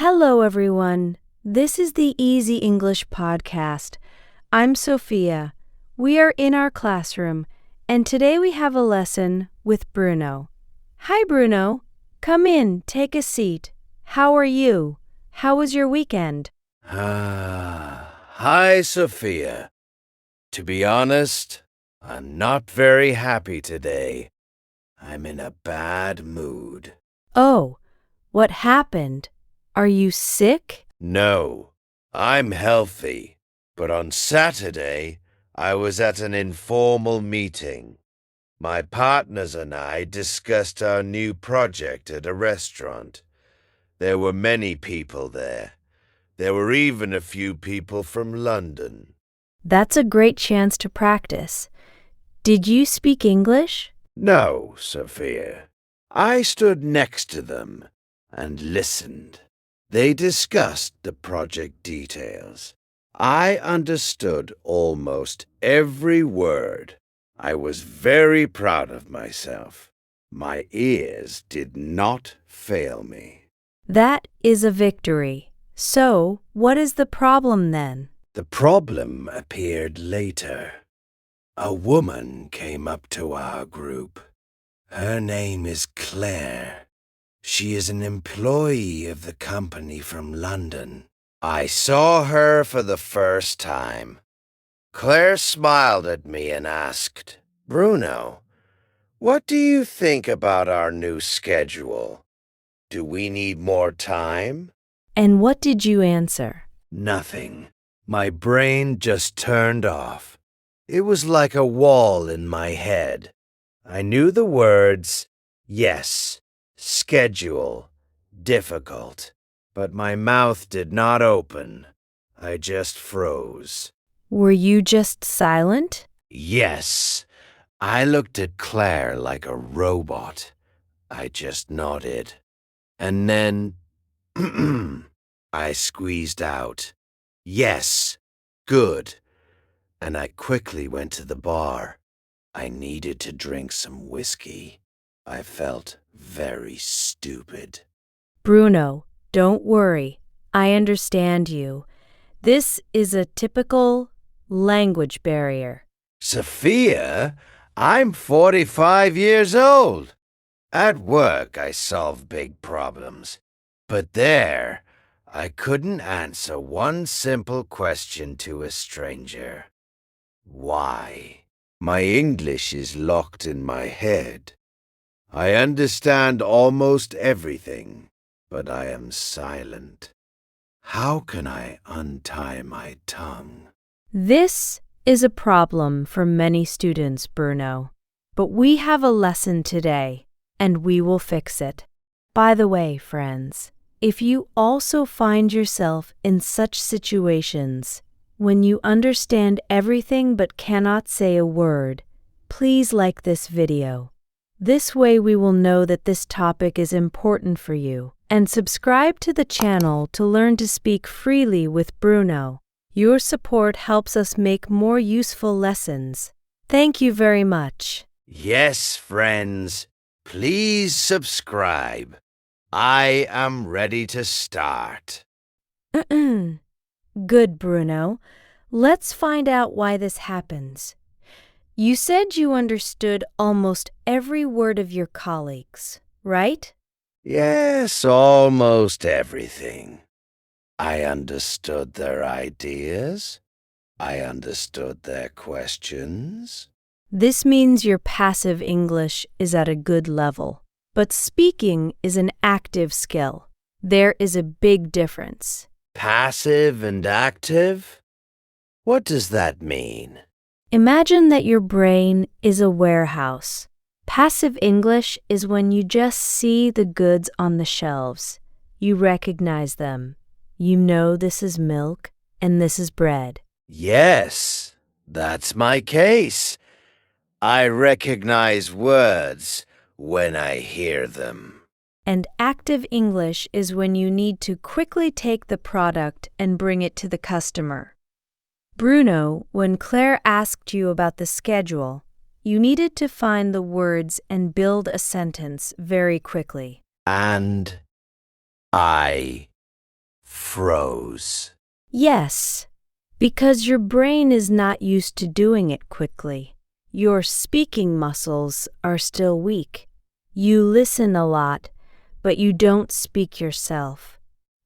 Hello, everyone. This is the Easy English Podcast. I'm Sophia. We are in our classroom, and today we have a lesson with Bruno. Hi, Bruno. Come in, take a seat. How are you? How was your weekend? Hi, Sophia. To be honest, I'm not very happy today. I'm in a bad mood. Oh, what happened? Are you sick? No, I'm healthy. But on Saturday, I was at an informal meeting. My partners and I discussed our new project at a restaurant. There were many people there. There were even a few people from London. That's a great chance to practice. Did you speak English? No, Sophia. I stood next to them and listened. They discussed the project details. I understood almost every word. I was very proud of myself. My ears did not fail me. That is a victory. So, what is the problem then? The problem appeared later. A woman came up to our group. Her name is Claire. She is an employee of the company from London. I saw her for the first time. Claire smiled at me and asked, "Bruno, what do you think about our new schedule? Do we need more time?" And what did you answer? Nothing. My brain just turned off. It was like a wall in my head. I knew the words, yes, schedule, difficult, but my mouth did not open. I just froze. Were you just silent? Yes, I looked at Claire like a robot. I just nodded. And then I squeezed out, "Yes, good." And I quickly went to the bar. I needed to drink some whiskey. I felt very stupid. Bruno, don't worry. I understand you. This is a typical language barrier. Sophia, I'm 45 years old. At work, I solve big problems. But there, I couldn't answer one simple question to a stranger. Why? My English is locked in my head. I understand almost everything, but I am silent. How can I untie my tongue? This is a problem for many students, Bruno. But we have a lesson today, and we will fix it. By the way, friends, if you also find yourself in such situations, when you understand everything but cannot say a word, please like this video. This way we will know that this topic is important for you, and subscribe to the channel to learn to speak freely with Bruno. Your support helps us make more useful lessons. Thank you very much. Yes, friends, please subscribe. I am ready to start. Good, Bruno. Let's find out why this happens. You said you understood almost every word of your colleagues, right? Yes, almost everything. I understood their ideas. I understood their questions. This means your passive English is at a good level, but speaking is an active skill. There is a big difference. Passive and active? What does that mean? Imagine that your brain is a warehouse. Passive English is when you just see the goods on the shelves. You recognize them. You know this is milk and this is bread. Yes, that's my case. I recognize words when I hear them. And active English is when you need to quickly take the product and bring it to the customer. Bruno, when Claire asked you about the schedule, you needed to find the words and build a sentence very quickly. And I froze. Yes, because your brain is not used to doing it quickly. Your speaking muscles are still weak. You listen a lot, but you don't speak yourself.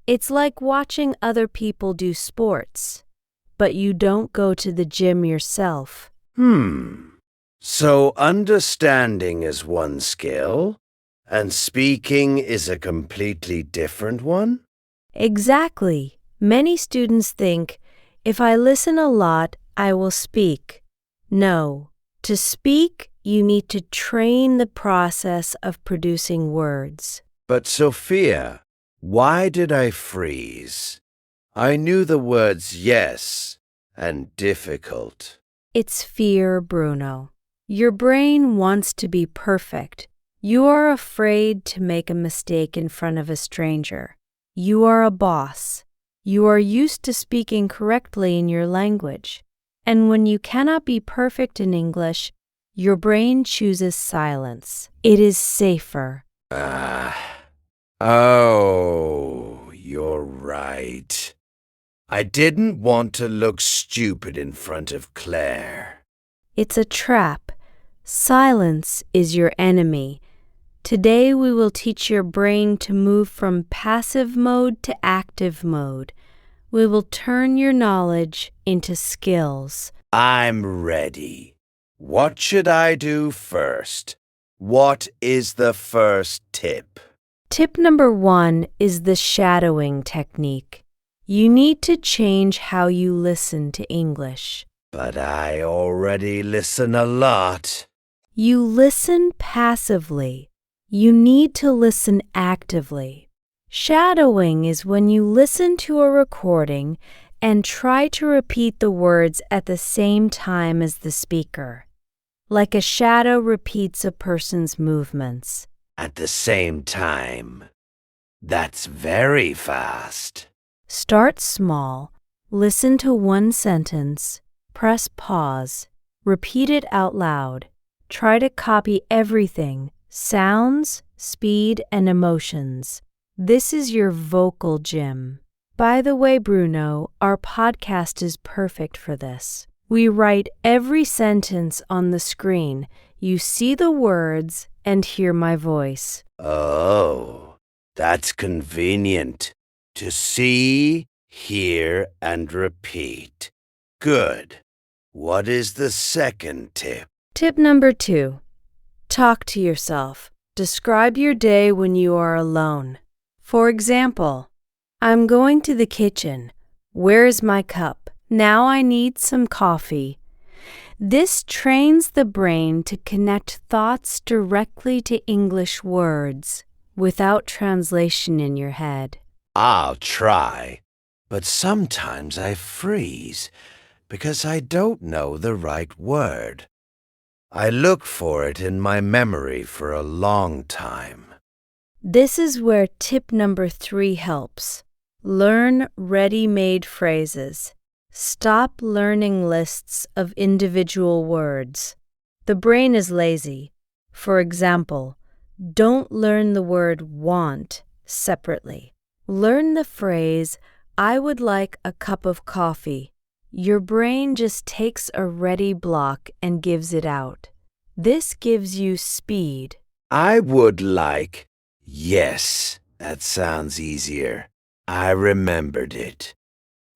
It's like watching other people do sports, but you don't go to the gym yourself. So understanding is one skill, and speaking is a completely different one? Exactly. Many students think, if I listen a lot, I will speak. No. To speak, you need to train the process of producing words. But Sophia, why did I freeze? I knew the words yes and difficult. It's fear, Bruno. Your brain wants to be perfect. You are afraid to make a mistake in front of a stranger. You are a boss. You are used to speaking correctly in your language. And when you cannot be perfect in English, your brain chooses silence. It is safer. Oh, you're right. I didn't want to look stupid in front of Claire. It's a trap. Silence is your enemy. Today we will teach your brain to move from passive mode to active mode. We will turn your knowledge into skills. I'm ready. What should I do first? What is the first tip? Tip number 1 is the shadowing technique. You need to change how you listen to English. But I already listen a lot. You listen passively. You need to listen actively. Shadowing is when you listen to a recording and try to repeat the words at the same time as the speaker, like a shadow repeats a person's movements. At the same time. That's very fast. Start small, listen to one sentence, press pause, repeat it out loud. Try to copy everything, sounds, speed, and emotions. This is your vocal gym. By the way, Bruno, our podcast is perfect for this. We write every sentence on the screen. You see the words and hear my voice. Oh, that's convenient. To see, hear, and repeat. Good. What is the second tip? Tip number 2. Talk to yourself. Describe your day when you are alone. For example, I'm going to the kitchen. Where is my cup? Now I need some coffee. This trains the brain to connect thoughts directly to English words without translation in your head. I'll try, but sometimes I freeze because I don't know the right word. I look for it in my memory for a long time. This is where tip number 3 helps. Learn ready-made phrases. Stop learning lists of individual words. The brain is lazy. For example, don't learn the word want separately. Learn the phrase, I would like a cup of coffee. Your brain just takes a ready block and gives it out. This gives you speed. I would like. Yes, that sounds easier. I remembered it.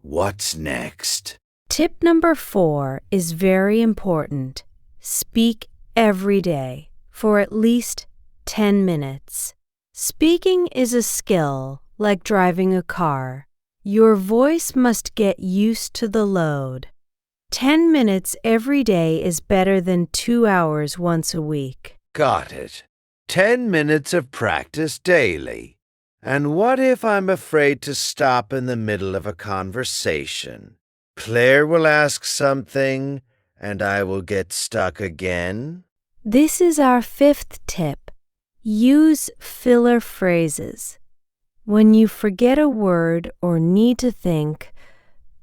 What's next? Tip number 4 is very important. Speak every day for at least 10 minutes. Speaking is a skill like driving a car. Your voice must get used to the load. 10 minutes every day is better than 2 hours once a week. Got it. 10 minutes of practice daily. And what if I'm afraid to stop in the middle of a conversation? Claire will ask something, and I will get stuck again? This is our 5th tip. Use filler phrases. When you forget a word or need to think,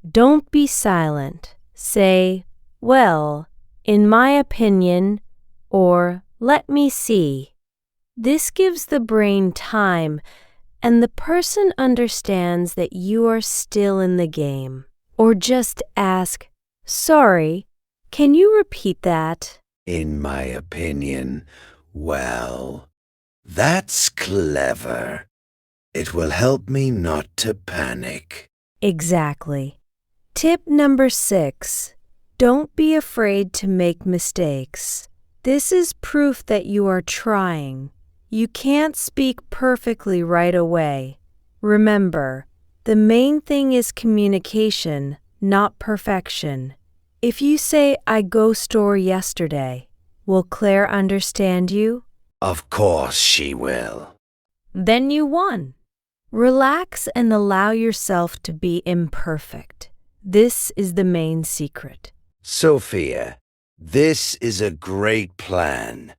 don't be silent. Say, well, in my opinion, or let me see. This gives the brain time and the person understands that you are still in the game. Or just ask, "Sorry, can you repeat that?" In my opinion, well, that's clever. It will help me not to panic. Exactly. Tip number 6. Don't be afraid to make mistakes. This is proof that you are trying. You can't speak perfectly right away. Remember, the main thing is communication, not perfection. If you say, "I go store yesterday," will Claire understand you? Of course she will. Then you won. Relax and allow yourself to be imperfect. This is the main secret. Sophia, this is a great plan.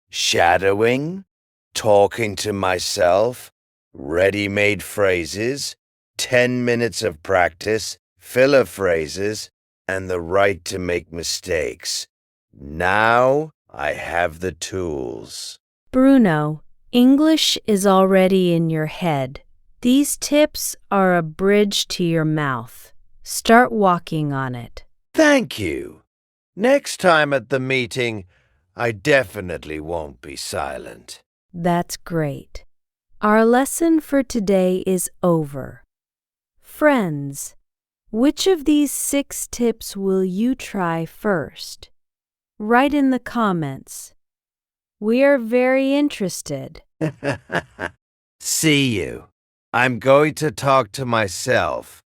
Shadowing, talking to myself, ready-made phrases, 10 minutes of practice, filler phrases, and the right to make mistakes. Now I have the tools. Bruno, English is already in your head. These tips are a bridge to your mouth. Start walking on it. Thank you. Next time at the meeting, I definitely won't be silent. That's great. Our lesson for today is over. Friends, which of these 6 tips will you try first? Write in the comments. We are very interested. See you. I'm going to talk to myself.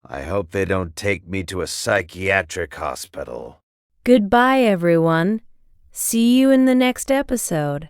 I hope they don't take me to a psychiatric hospital. Goodbye, everyone. See you in the next episode.